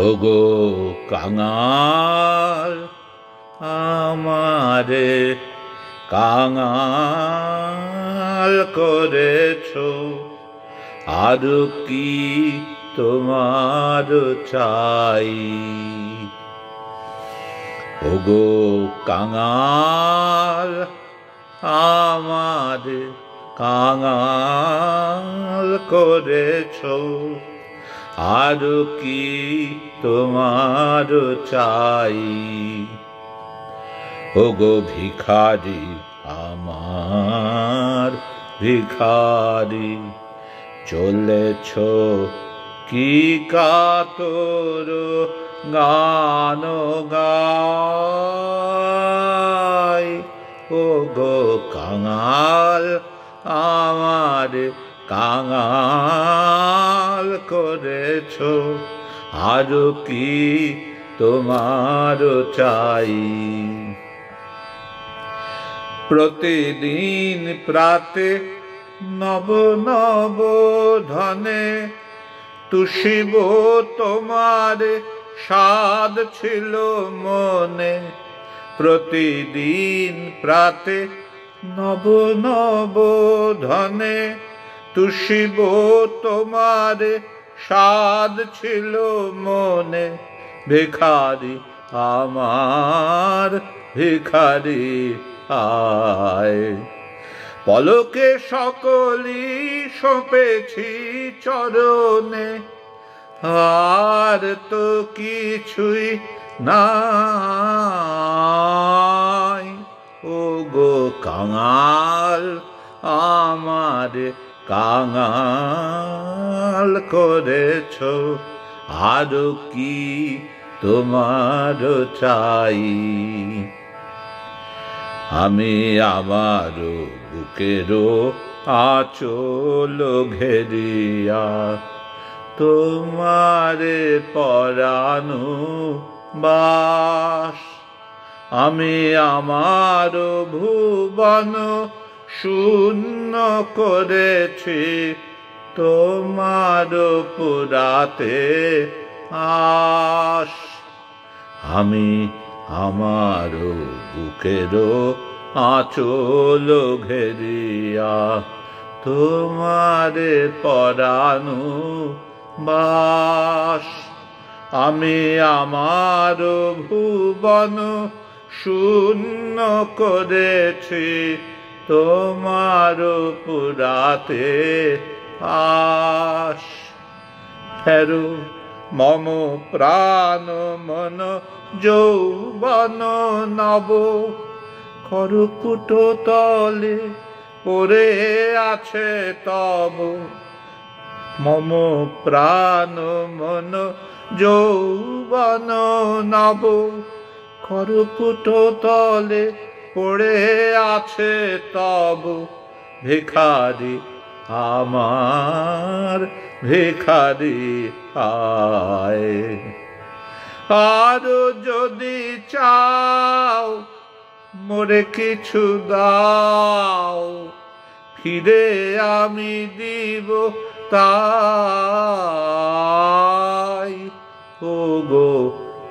ওগো কাঙাল আমারে কাঙাল করেছো, আর কি তোমার চাই? ওগো কাঙাল আমারে কাঙাল করেছো, আর কি তোমার চাই? ওগো ভিখারি আমার ভিখারি, চলেছ কি কাতর গান গাই? ওগো কাঙাল আমার কাঙাল করেছো, আর কি তোমার চাই? প্রতিদিন প্রাতে নব নব ধনে তুষিব তোমার সাধ ছিল মনে। প্রতিদিন প্রাতে নব নব ধনে তুষিব তোমার সাধ ছিল মনে। ভিখারি আমার ভিখারি আয়, পলকে সকলি সঁপেছি চরণে, আর তো কিছুই নাই। ওগো কাঙাল আমার কাঙাল করেছো, আর কি তোমার চাই? আমি আমার বুকেরও আঁচল ঘেরিয়া তোমারে পরানো বাস। আমি আমার ভুবন শূন্য করেছি তোমার পুরাতে আস। আমি আমার বুকেরও আঁচল ঘেরিয়া তোমারে পরানো বাস। আমি আমার ভুবন শূন্য করেছি তোমার পুরাতে আস। ফেরো মম প্রাণ মন যৌবন নব, খরকুট তলে পড়ে আছে তব। মম প্রাণ মন যৌবন নব, খরকুট তলে পড়ে আছে তব। ভিখারি আমার ভিখারি আয়, আর যদি চাও মোরে কিছু দাও, ফিরে আমি দিব তাই। ওগো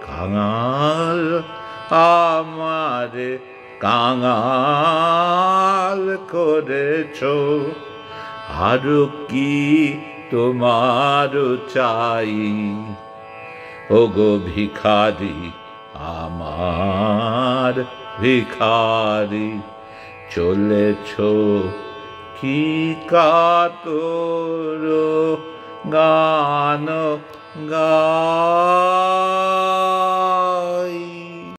কাঙাল আমার কাঙাল করেছো, আর কি তোমার চাই? ওগো ভিখারি আমার ভিখারি, চলেছ কি কাতর গান গা।